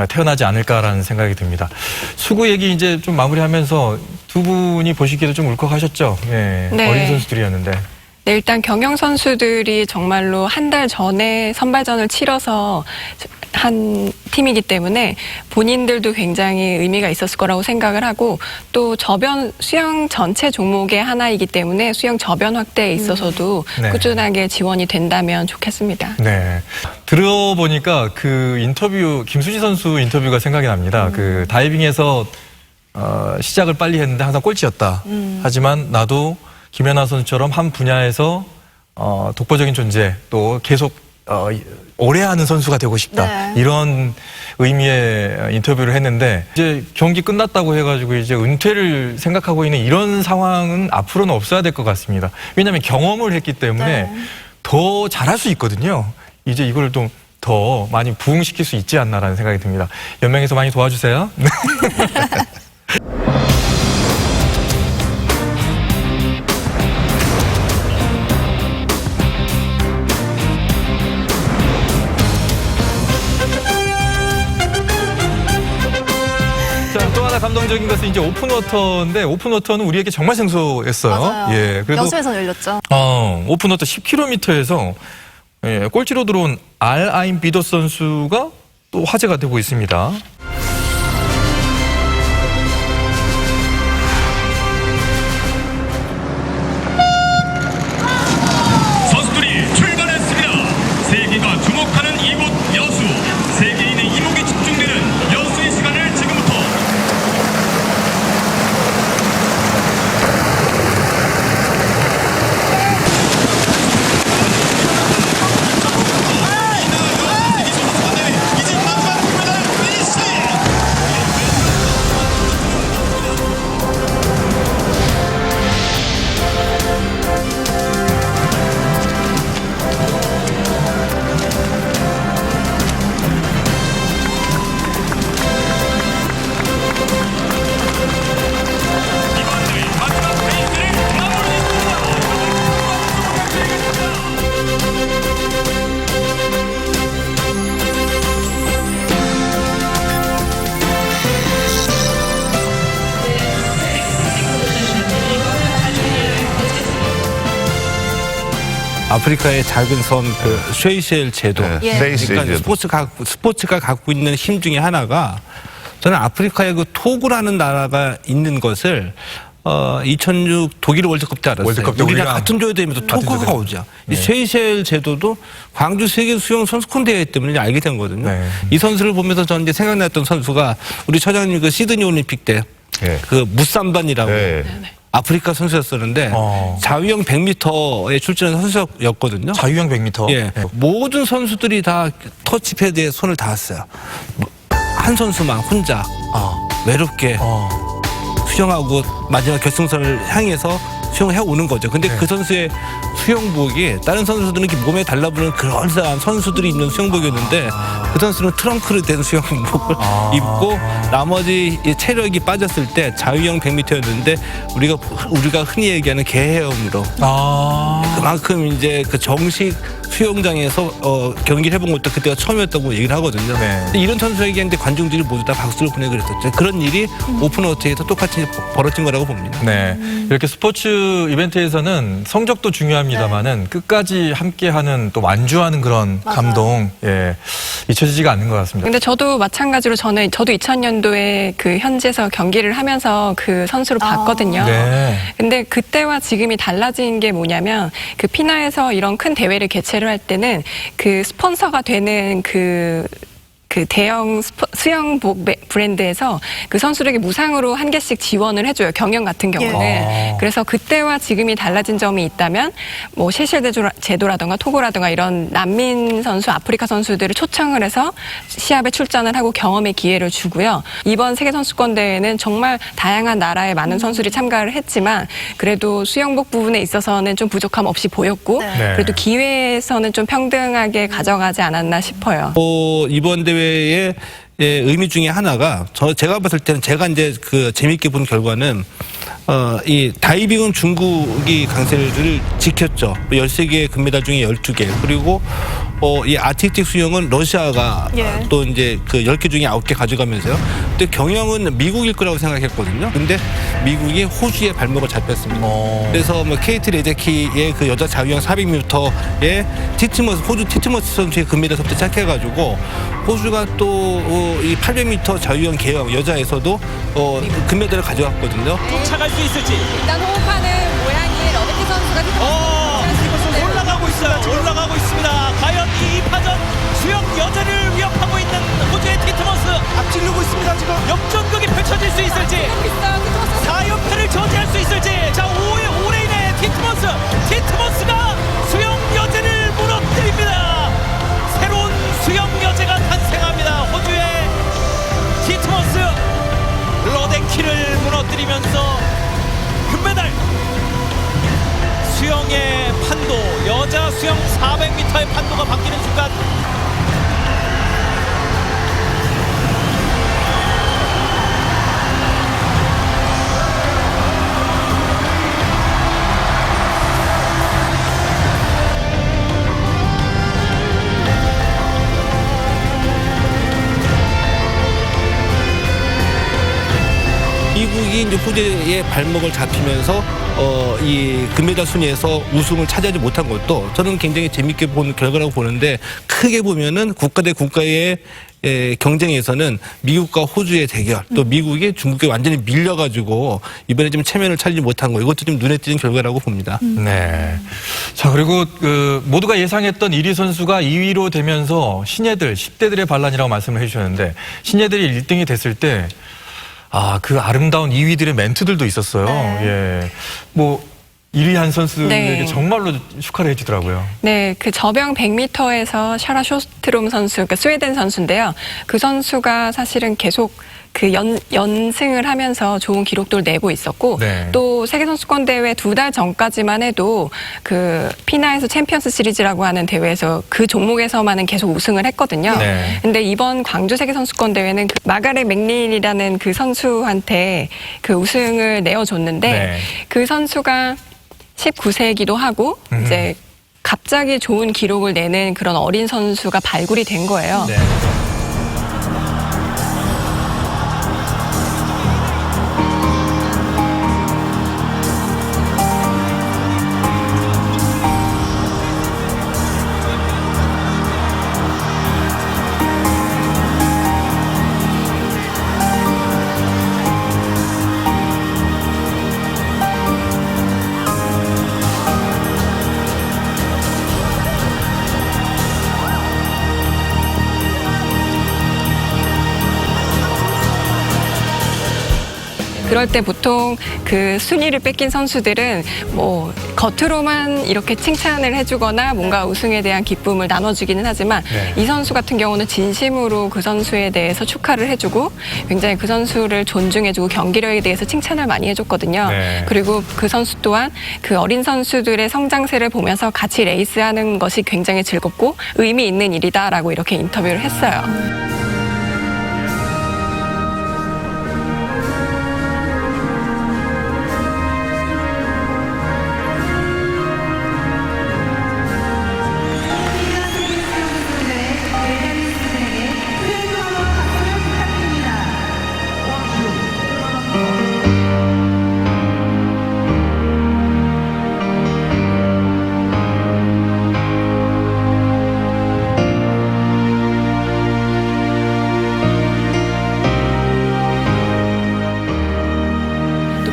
태어나지 않을까라는 생각이 듭니다. 수구 얘기 이제 좀 마무리하면서 두 분이 보시기에도 좀 울컥하셨죠? 예, 네. 어린 선수들이었는데. 네, 일단 경영 선수들이 정말로 한 달 전에 선발전을 치러서 한 팀이기 때문에 본인들도 굉장히 의미가 있었을 거라고 생각을 하고 또 수영 전체 종목의 하나이기 때문에 수영 저변 확대에 있어서도 네. 꾸준하게 지원이 된다면 좋겠습니다. 네. 들어보니까 그 인터뷰, 김수지 선수 인터뷰가 생각이 납니다. 그 다이빙에서 시작을 빨리 했는데 항상 꼴찌였다. 하지만 나도 김연아 선수처럼 한 분야에서 독보적인 존재 또 계속 오래 하는 선수가 되고 싶다. 네. 이런 의미의 인터뷰를 했는데 이제 경기 끝났다고 해가지고 이제 은퇴를 생각하고 있는 이런 상황은 앞으로는 없어야 될 것 같습니다. 왜냐하면 경험을 했기 때문에 네. 더 잘할 수 있거든요. 이제 이걸 좀 더 많이 부흥시킬 수 있지 않나라는 생각이 듭니다. 연맹에서 많이 도와주세요. 자, 또 하나 감동적인 것은 이제 오픈워터인데 오픈워터는 우리에게 정말 생소했어요. 맞아요. 예, 그래도 여수에서 열렸죠. 오픈워터 10km에서 꼴찌로 들어온 알아임 비더 선수가 또 화제가 되고 있습니다. 선수들이 출발했습니다. 세계가 주목하는 이곳 여수. 세계인의 이목이 집중되는 여수의 시간을 지금부터 아프리카의 작은 섬 그 쉐이셀 제도. 네, 예. 세이스 그러니까 스포츠가 갖고 있는 힘 중에 하나가 저는 아프리카에 그 토고라는 나라가 있는 것을 2006 독일 월드컵 때 알았어요. 월드컵 때 우리랑 우리랑 같은 조에 되면서 토고가 조에 오죠. 이 쉐이셀 제도도 광주 세계 수영 선수권 대회 때문에 알게 된 거거든요. 네. 이 선수를 보면서 저는 이제 생각났던 선수가 우리 처장님 그 시드니 올림픽 때 네. 그 무삼반이라고 네. 아프리카 선수였었는데 자유형 100m에 출전한 선수였거든요. 자유형 100m. 예, 모든 선수들이 다 터치패드에 손을 닿았어요. 한 선수만 혼자 외롭게 수영하고 마지막 결승선을 향해서 수영해 오는 거죠. 근데 그 선수의 수영복이 다른 선수들은 이렇게 몸에 달라붙는 그럴싸한 선수들이 입는 수영복이었는데 그 선수는 트렁크로 된 수영복을 입고 나머지 이 체력이 빠졌을 때 자유형 100m였는데 우리가 흔히 얘기하는 개헤엄으로 그만큼 이제 그 정식 수영장에서 경기를 해본 것도 그때가 처음이었다고 얘기를 하거든요. 네. 근데 이런 선수에게 이제 관중들이 모두 다 박수를 보내고 그랬었죠. 그런 일이 오픈워터에서 똑같이 벌어진 거라고 봅니다. 네. 이렇게 스포츠 이벤트에서는 성적도 중요합니다만은 끝까지 함께하는 또 완주하는 그런 감동, 잊혀지지가 않는 것 같습니다. 근데 저도 마찬가지로 저도 2000년도에 그 현지에서 경기를 하면서 그 선수를 봤거든요. 네. 근데 그때와 지금이 달라진 게 뭐냐면 그 피나에서 이런 큰 대회를 개최를 할 때는 그 스폰서가 되는 그 그 대형 수영복 브랜드에서 그 선수들에게 무상으로 한 개씩 지원을 해줘요. 경영 같은 경우는. 예. 그래서 그때와 지금이 달라진 점이 있다면 뭐 세실 제도라든가 토고라든가 이런 난민 선수, 아프리카 선수들을 초청을 해서 시합에 출전을 하고 경험의 기회를 주고요. 이번 세계선수권대회는 정말 다양한 나라의 많은 선수들이 참가를 했지만 그래도 수영복 부분에 있어서는 좀 부족함 없이 보였고 네. 그래도 기회에서는 좀 평등하게 가져가지 않았나 싶어요. 이번 대회의 의미 중에 하나가 제가 봤을 때는 제가 이제 그 재밌게 본 결과는 이 다이빙은 중국이 강세를 지켰죠. 13개의 금메달 중에 12개. 그리고 이 아티스틱 수영은 러시아가 예. 또 이제 그 10개 중에 9개 가져가면서요. 근데 경영은 미국일 거라고 생각했거든요. 근데 미국이 호주에 발목을 잡혔습니다. 그래서 뭐 케이트 레데키의 그 여자 자유형 400m에 호주 티트머스 선수의 금메달부터 시작해가지고 호주가 또 이 800m 자유형 계영 여자에서도 금메달을 가져갔거든요. 쫓아갈 수 있을지. 일단 호흡하는 모양이 러베키 선수가 올라가고 있어요. 올라가고 있습니다. 과연 이 2파전 수영 여자를 위협하고 있는 호주의 티트머스 앞질르고 있습니다 지금. 역전극이 펼쳐질 수 있을지 4연패를 저지할 수 있을지. 자 5레인의 티트머스가 수영 여제를 무너뜨립니다. 새로운 수영 여제가 탄생합니다. 호주의 티트머스 러데키를 무너뜨리면서 금메달. 수영의 판도, 여자 수영 400m의 판도가 바뀌는 순간 미국이 이제 호주의 발목을 잡히면서 이 금메달 순위에서 우승을 차지하지 못한 것도 저는 굉장히 재밌게 본 결과라고 보는데 크게 보면은 국가 대 국가의 경쟁에서는 미국과 호주의 대결 또 미국이 중국에 완전히 밀려가지고 이번에 좀 체면을 차리지 못한 거 이것도 좀 눈에 띄는 결과라고 봅니다. 네. 자, 그리고 모두가 예상했던 1위 선수가 2위로 되면서 신예들, 10대들의 반란이라고 말씀을 해주셨는데 신예들이 1등이 됐을 때 그 아름다운 2위들의 멘트들도 있었어요. 네. 예. 뭐 1위 한 선수에게 네. 정말로 축하를 해주더라고요. 네, 그 저병 100m에서 샤라 쇼스트롬 선수, 그러니까 스웨덴 선수인데요. 그 선수가 사실은 계속 그 연승을 하면서 좋은 기록들을 내고 있었고 네. 또 세계선수권 대회 2달 전까지만 해도 그 피나에서 챔피언스 시리즈라고 하는 대회에서 그 종목에서만은 계속 우승을 했거든요. 네. 근데 이번 광주 세계선수권 대회는 그 마가렛 맥린이라는 그 선수한테 그 우승을 내어줬는데 네. 그 선수가 19세기도 하고 이제 갑자기 좋은 기록을 내는 그런 어린 선수가 발굴이 된 거예요. 네. 그럴 때 보통 그 순위를 뺏긴 선수들은 뭐 겉으로만 이렇게 칭찬을 해주거나 뭔가 우승에 대한 기쁨을 나눠주기는 하지만 네. 이 선수 같은 경우는 진심으로 그 선수에 대해서 축하를 해주고 굉장히 그 선수를 존중해주고 경기력에 대해서 칭찬을 많이 해줬거든요. 네. 그리고 그 선수 또한 그 어린 선수들의 성장세를 보면서 같이 레이스하는 것이 굉장히 즐겁고 의미 있는 일이다라고 이렇게 인터뷰를 했어요.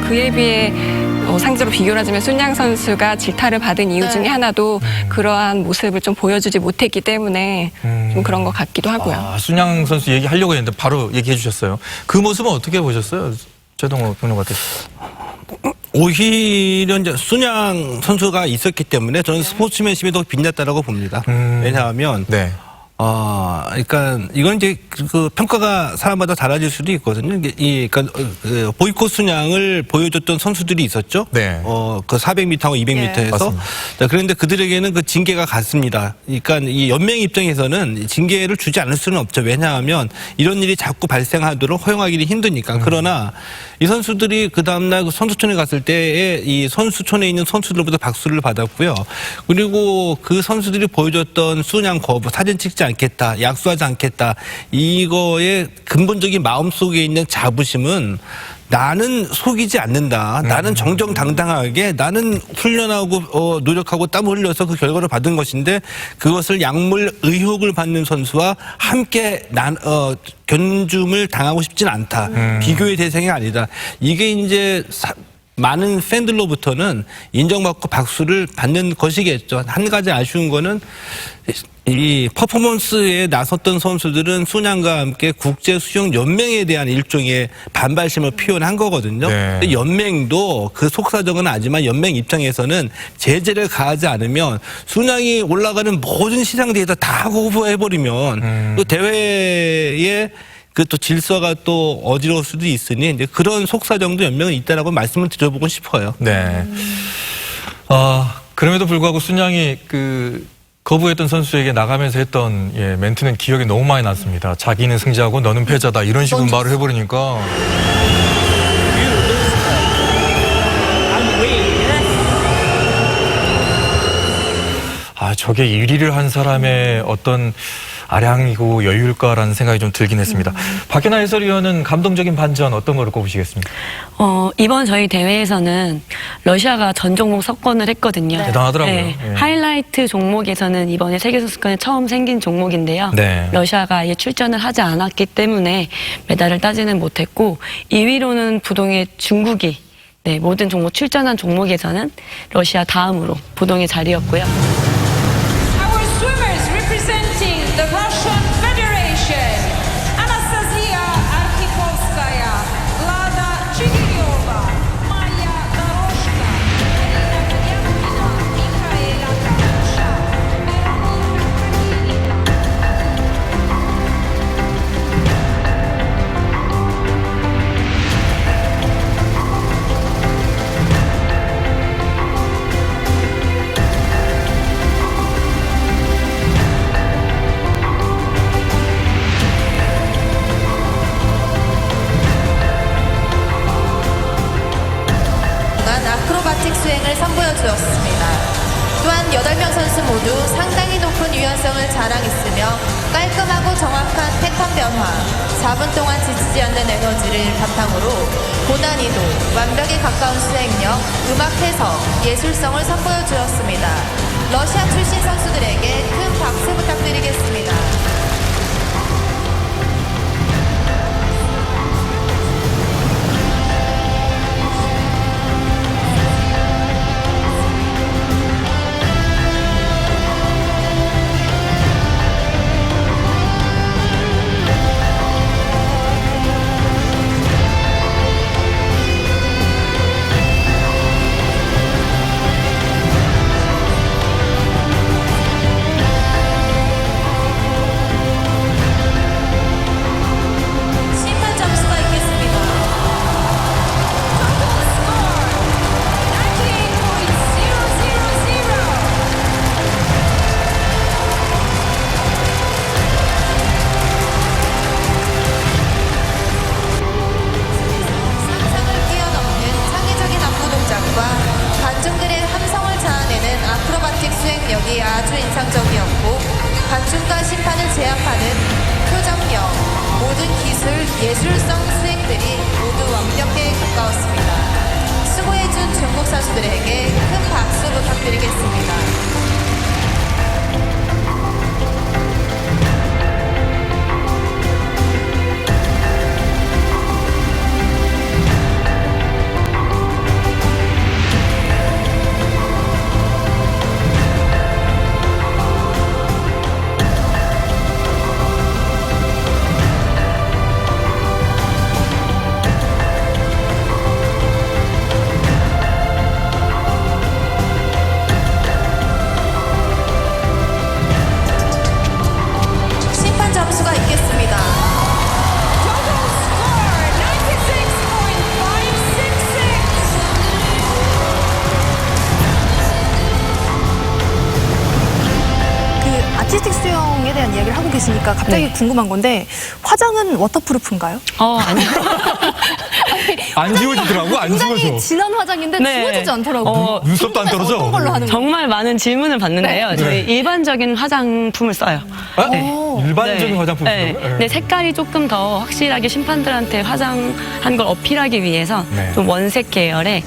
그에 비해 상대로 비교를 하자면 순양 선수가 질타를 받은 이유 중에 하나도 그러한 모습을 좀 보여주지 못했기 때문에 좀 그런 것 같기도 하고요. 아, 순양 선수 얘기하려고 했는데 바로 얘기해 주셨어요. 그 모습은 어떻게 보셨어요? 최동호 평론가께서. 오히려 이제 순양 선수가 있었기 때문에 저는 스포츠맨십이 더 빛났다라고 봅니다. 왜냐하면 네. 그러니까 이건 이제 그 평가가 사람마다 달라질 수도 있거든요. 그러니까 보이콧 순양을 보여줬던 선수들이 있었죠. 네. 그 400m하고 200m에서. 맞습니다. 그런데 그들에게는 그 징계가 같습니다. 그러니까 이 연맹 입장에서는 징계를 주지 않을 수는 없죠. 왜냐하면 이런 일이 자꾸 발생하도록 허용하기는 힘드니까. 그러나 이 선수들이 그 다음날 그 선수촌에 갔을 때에 이 선수촌에 있는 선수들보다 박수를 받았고요. 그리고 그 선수들이 보여줬던 순양 거부, 사진 찍지 않겠다, 약속하지 않겠다, 이거의 근본적인 마음속에 있는 자부심은 나는 속이지 않는다. 나는 정정당당하게 나는 훈련하고 노력하고 땀을 흘려서 그 결과를 받은 것인데 그것을 약물 의혹을 받는 선수와 함께 견줌을 당하고 싶진 않다. 비교의 대상이 아니다. 이게 이제 많은 팬들로부터는 인정받고 박수를 받는 것이겠죠. 한 가지 아쉬운 거는 이 퍼포먼스에 나섰던 선수들은 순양과 함께 국제수영연맹에 대한 일종의 반발심을 표현한 거거든요. 네. 근데 연맹도 그 속사정은 아니지만 연맹 입장에서는 제재를 가하지 않으면 순양이 올라가는 모든 시상대에다 다 거부해버리면 또 대회에 그 또 질서가 또 어지러울 수도 있으니 이제 그런 속사정도 연맹은 있다라고 말씀을 드려보고 싶어요. 네. 그럼에도 불구하고 순양이 거부했던 선수에게 나가면서 했던 멘트는 기억에 너무 많이 났습니다. 자기는 승자고 너는 패자다 이런 식으로 말을 해버리니까. 저게 1위를 한 사람의 어떤 아량이고 여유일까라는 생각이 좀 들긴 했습니다. 박연아 해설위원은 감동적인 반전 어떤 거를 꼽으시겠습니까? 이번 저희 대회에서는 러시아가 전 종목 석권을 했거든요. 대단하더라고요. 네. 예. 하이라이트 종목에서는 이번에 세계선수권에 처음 생긴 종목인데요. 네. 러시아가 아예 출전을 하지 않았기 때문에 메달을 따지는 못했고 2위로는 부동의 중국이 모든 종목 출전한 종목에서는 러시아 다음으로 부동의 자리였고요. Our swimmers representing the Russian Federation, Anastasia Arkhipolskaya, Lada Chigiryova, Maya Doroshka, Elena Mikhaela Kamusha, 아크로바틱 수행을 선보여주었습니다. 또한 8명 선수 모두 상당히 높은 유연성을 자랑했으며 깔끔하고 정확한 패턴 변화, 4분 동안 지치지 않는 에너지를 바탕으로 고난이도, 완벽에 가까운 수행력, 음악 해석, 예술성을 선보여주었습니다. 러시아 출신 선수들에게 큰 박수 부탁드리겠습니다. 심판 점수가 있겠습니다. Total score 98.000. 상상을 뛰어넘는 창의적인 안무 동작과 관중들의 함성을 자아내는 아크로바틱 수행력이 아주 인상적이었고 관중과 심판을 제압하는 표정력, 모든 기술, 예술성 수행들이 모두 완벽에 가까웠습니다. 수고해준 중국 선수들에게 큰 박수 부탁드리겠습니다. 하고 계시니까 갑자기 네. 궁금한 건데 화장은 워터프루프인가요? 아니요. 안 지워지더라고, 안 굉장히 지워져. 진한 화장인데 네. 지워지지 않더라고요. 눈썹도 안 떨어져. 어떤 걸로 하는 거예요? 정말 많은 질문을 받는데요. 네. 저희 일반적인 화장품을 써요. 아? 네. 일반적인 네. 화장품. 네. 네, 색깔이 조금 더 확실하게 심판들한테 화장한 걸 어필하기 위해서 네. 좀 원색 계열의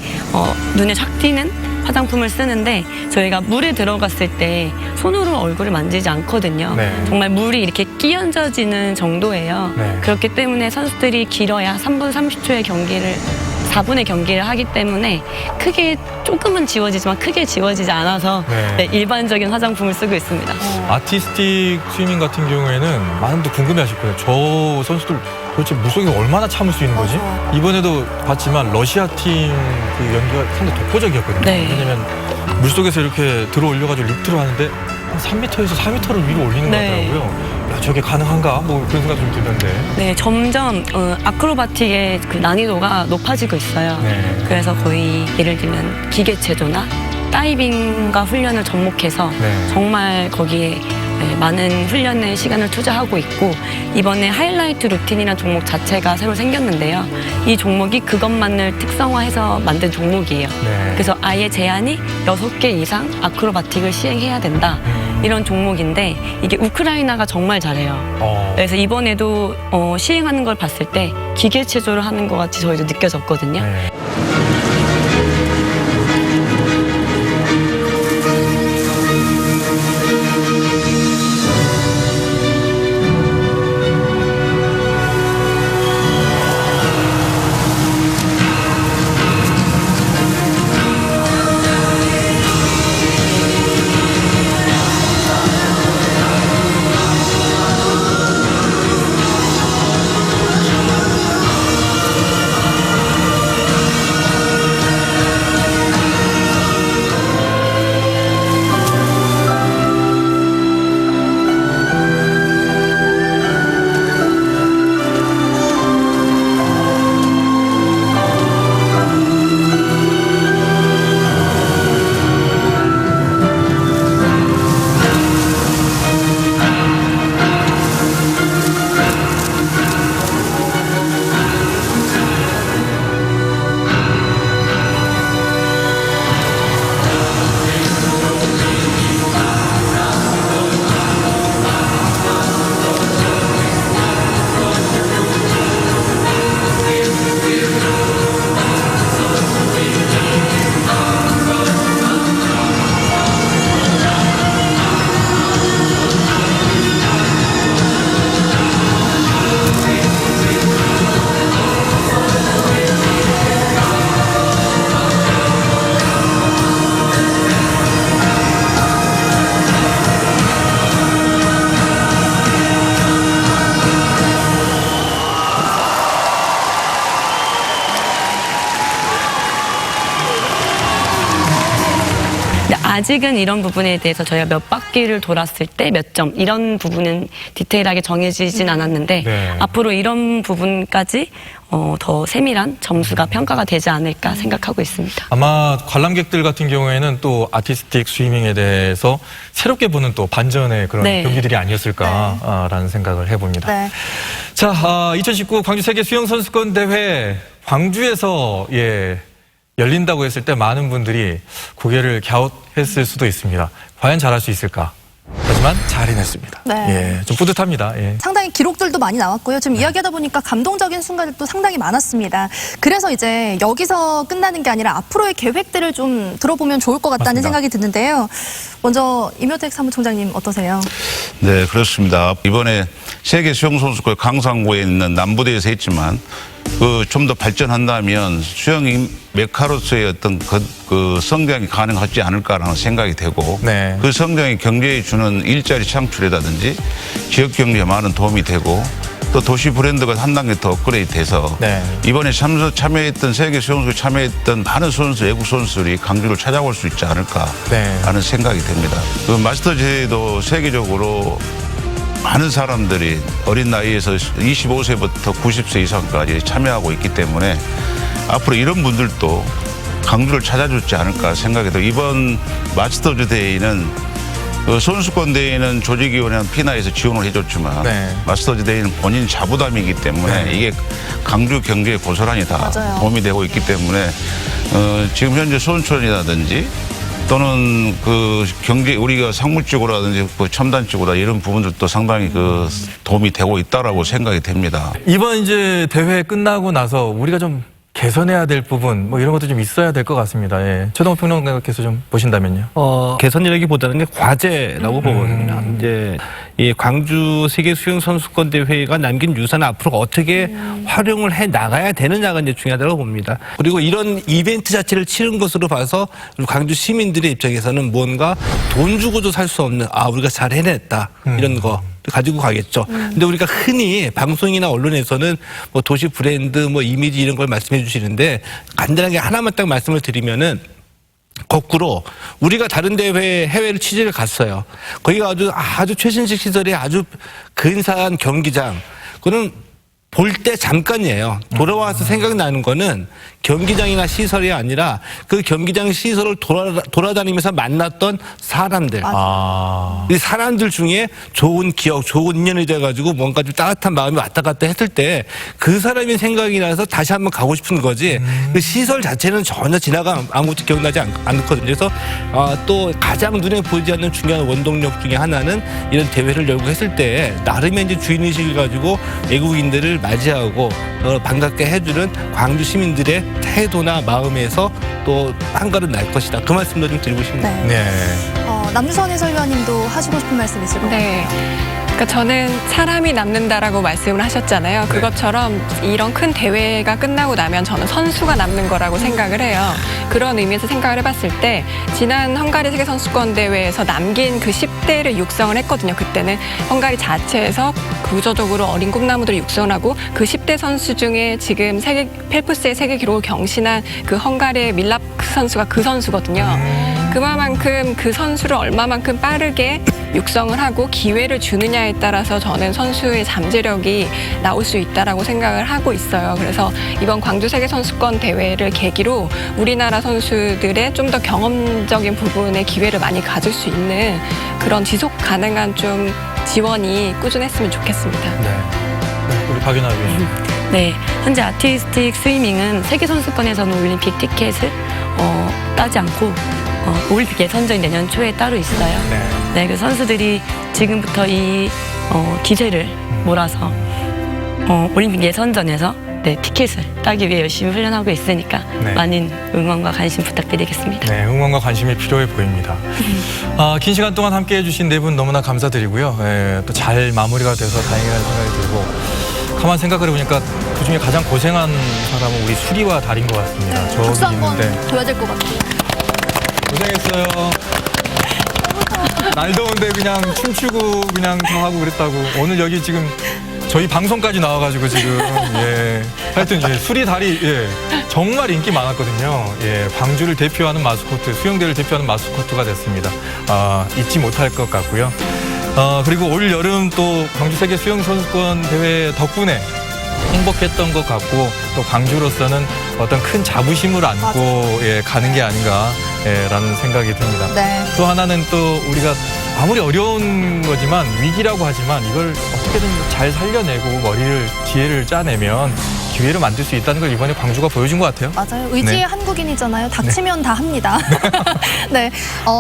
눈에 착 띄는 화장품을 쓰는데 저희가 물에 들어갔을 때 손으로 얼굴을 만지지 않거든요. 네. 정말 물이 이렇게 끼얹어지는 정도예요. 네. 그렇기 때문에 선수들이 길어야 3분 30초의 경기를 4분의 경기를 하기 때문에 크게 조금은 지워지지만 크게 지워지지 않아서 네. 네, 일반적인 화장품을 쓰고 있습니다. 아티스틱 스위밍 같은 경우에는 많은 분들 궁금해하실 거예요. 저 선수들 도대체 물속에 얼마나 참을 수 있는 거지? 맞아요. 이번에도 봤지만 러시아 팀 그 연기가 상당히 독보적이었거든요. 네. 왜냐면 물속에서 이렇게 들어 올려가지고 리프트를 하는데 한 3m에서 4m를 위로 올리는 네. 것 같더라고요. 야, 저게 가능한가? 뭐 그런 생각 좀 들던데. 네, 점점 아크로바틱의 그 난이도가 높아지고 있어요. 네. 그래서 거의 예를 들면 기계체조나 다이빙과 훈련을 접목해서 네. 정말 거기에 많은 훈련의 시간을 투자하고 있고 이번에 하이라이트 루틴이라는 종목 자체가 새로 생겼는데요. 이 종목이 그것만을 특성화해서 만든 종목이에요. 네. 그래서 아예 제한이 6개 이상 아크로바틱을 시행해야 된다. 이런 종목인데 이게 우크라이나가 정말 잘해요. 그래서 이번에도 시행하는 걸 봤을 때 기계체조를 하는 것 같이 저희도 느껴졌거든요. 네. 아직은 이런 부분에 대해서 저희가 몇 바퀴를 돌았을 때 몇 점 이런 부분은 디테일하게 정해지진 않았는데 네. 앞으로 이런 부분까지 더 세밀한 점수가 평가가 되지 않을까 생각하고 있습니다. 아마 관람객들 같은 경우에는 또 아티스틱 스위밍에 대해서 새롭게 보는 또 반전의 그런 네. 경기들이 아니었을까라는 생각을 해봅니다. 네. 자, 2019 광주 세계 수영 선수권 대회 광주에서 열린다고 했을 때 많은 분들이 고개를 갸웃했을 수도 있습니다. 과연 잘할 수 있을까? 하지만 잘 해냈습니다. 네. 좀 뿌듯합니다. 상당히 기록들도 많이 나왔고요. 지금 이야기하다 보니까 감동적인 순간들도 상당히 많았습니다. 그래서 이제 여기서 끝나는 게 아니라 앞으로의 계획들을 좀 들어보면 좋을 것 같다는 맞습니다. 생각이 드는데요. 먼저 임효택 사무총장님 어떠세요? 네, 그렇습니다. 이번에 세계 수영선수권 강상구에 있는 남부대에서 했지만 좀 더 발전한다면 수영 메카로서의 어떤 그 성장이 가능하지 않을까라는 생각이 되고 네. 그 성장이 경제에 주는 일자리 창출이라든지 지역 경제에 많은 도움이 되고 또 도시 브랜드가 한 단계 더 업그레이드 돼서 네. 이번에 참여했던 세계 수영선수에 참여했던 많은 선수, 외국 선수들이 강주를 찾아올 수 있지 않을까라는 생각이 됩니다. 그 마스터즈도 세계적으로 많은 사람들이 어린 나이에서 25세부터 90세 이상까지 참여하고 있기 때문에 앞으로 이런 분들도 강주를 찾아주지 않을까 생각이 돼요. 이번 마스터즈 대회는 그 선수권 대회는 조직위원회는 피나에서 지원을 해줬지만 네. 마스터즈 대회는 본인 자부담이기 때문에 네. 이게 강주 경기에 고스란히 다 맞아요. 도움이 되고 있기 때문에 지금 현재 선수촌이라든지 또는 그 경기 우리가 상무적으로라든지 그 첨단적으로 이런 부분들도 상당히 그 도움이 되고 있다라고 생각이 됩니다. 이번 이제 대회 끝나고 나서 우리가 좀 개선해야 될 부분 뭐 이런 것도 좀 있어야 될 것 같습니다. 예. 최동호 평론가께서 좀 보신다면요. 개선이라기보다는 과제라고 보거든요. 이제 이 광주 세계 수영 선수권 대회가 남긴 유산을 앞으로 어떻게 활용을 해 나가야 되느냐가 이제 중요하다고 봅니다. 그리고 이런 이벤트 자체를 치른 것으로 봐서 광주 시민들의 입장에서는 뭔가 돈 주고도 살 수 없는 우리가 잘 해냈다 이런 거. 가지고 가겠죠. 근데 우리가 흔히 방송이나 언론에서는 뭐 도시 브랜드, 뭐 이미지 이런 걸 말씀해 주시는데 간단하게 하나만 딱 말씀을 드리면은 거꾸로 우리가 다른 대회 해외를 취재를 갔어요. 거기가 아주 최신식 시설의 아주 근사한 경기장. 그는 볼 때 잠깐이에요. 돌아와서 생각나는 거는 경기장이나 시설이 아니라 그 경기장 시설을 돌아다니면서 만났던 사람들. 이 사람들 중에 좋은 기억, 좋은 인연이 돼가지고 뭔가 좀 따뜻한 마음이 왔다 갔다 했을 때 그 사람이 생각이 나서 다시 한번 가고 싶은 거지. 그 시설 자체는 전혀 지나가 아무것도 기억나지 않거든요. 그래서 또 가장 눈에 보이지 않는 중요한 원동력 중에 하나는 이런 대회를 열고 했을 때 나름의 이제 주인의식을 가지고 외국인들을 맞이하고 반갑게 해주는 광주 시민들의 태도나 마음에서 또 한가름 날 것이다. 그 말씀도 좀 드리고 싶네요. 네. 남주선 해설위원님도 하시고 싶은 말씀 있을 것 같아요. 네. 그러니까 저는 사람이 남는다라고 말씀을 하셨잖아요. 그것처럼 이런 큰 대회가 끝나고 나면 저는 선수가 남는 거라고 생각을 해요. 그런 의미에서 생각을 해봤을 때 지난 헝가리 세계선수권 대회에서 남긴 그 10대를 육성을 했거든요. 그때는 헝가리 자체에서 구조적으로 어린 꿈나무들을 육성을 하고 그 10대 선수 중에 지금 펠프스의 세계 기록을 경신한 그 헝가리의 밀라크 선수가 그 선수거든요. 그만큼 그 선수를 얼마만큼 빠르게 육성을 하고 기회를 주느냐에 따라서 저는 선수의 잠재력이 나올 수 있다라고 생각을 하고 있어요. 그래서 이번 광주 세계선수권 대회를 계기로 우리나라 선수들의 좀 더 경험적인 부분의 기회를 많이 가질 수 있는 그런 지속 가능한 좀 지원이 꾸준했으면 좋겠습니다. 네. 우리 박윤아 위원님. 네, 현재 아티스틱 스위밍은 세계선수권에서는 올림픽 티켓을 따지 않고 올림픽 예선전이 내년 초에 따로 있어요. 네, 그 선수들이 지금부터 이 기세를 몰아서 올림픽 예선전에서 티켓을 따기 위해 열심히 훈련하고 있으니까 많은 응원과 관심 부탁드리겠습니다. 네, 응원과 관심이 필요해 보입니다. 긴 시간 동안 함께해 주신 네 분 너무나 감사드리고요. 또 잘 마무리가 돼서 다행이라는 생각이 들고 가만 생각을 해보니까 그중에 가장 고생한 사람은 우리 수리와 달인 것 같습니다. 네, 박수 저기 한번 있는데 줘야 될 것 같아요. 고생했어요. 날 더운데 그냥 춤추고 그냥 다 하고 그랬다고. 오늘 여기 지금 저희 방송까지 나와가지고 지금 하여튼 수리 달이 정말 인기 많았거든요. 광주를 대표하는 마스코트, 수영대를 대표하는 마스코트가 됐습니다. 잊지 못할 것 같고요. 그리고 올 여름 또 광주 세계 수영 선수권 대회 덕분에 행복했던 것 같고 또 광주로서는 어떤 큰 자부심을 안고 가는 게 아닌가라는 생각이 듭니다. 네. 또 하나는 또 우리가 아무리 어려운 거지만 위기라고 하지만 이걸 어떻게든 잘 살려내고 지혜를 짜내면 기회를 만들 수 있다는 걸 이번에 광주가 보여준 것 같아요. 맞아요. 의지의 한국인이잖아요. 닥치면 다 합니다. 네,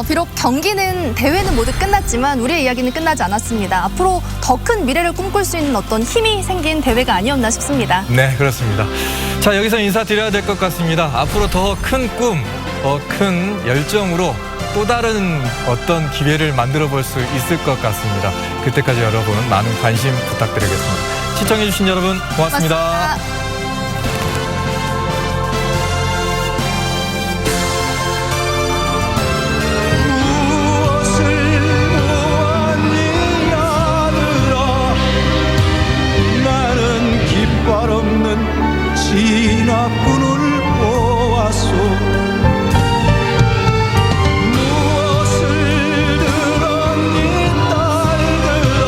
비록 경기는 대회는 모두 끝났지만 우리의 이야기는 끝나지 않았습니다. 앞으로 더 큰 미래를 꿈꿀 수 있는 어떤 힘이 생긴 대회가 아니었나 싶습니다. 네, 그렇습니다. 자, 여기서 인사드려야 될 것 같습니다. 앞으로 더 큰 꿈, 더 큰 열정으로 또 다른 어떤 기회를 만들어 볼 수 있을 것 같습니다. 그때까지 여러분 많은 관심 부탁드리겠습니다. 시청해주신 여러분 고맙습니다. 깃발 없는 진화꾼을 보았소. 무엇을 들었니 딸들아.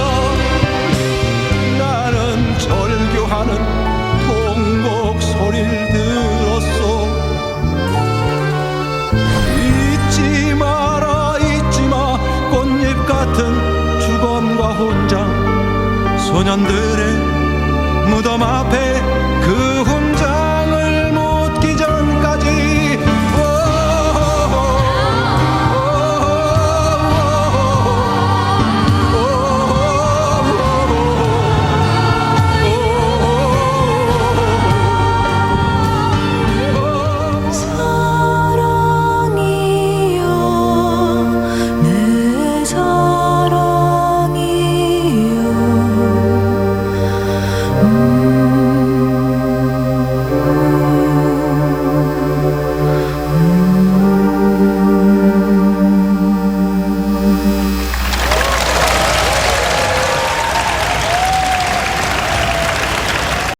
나는 절규하는 통곡 소리를 들었소. 잊지 마라 잊지 마 꽃잎 소년들의 무덤 앞에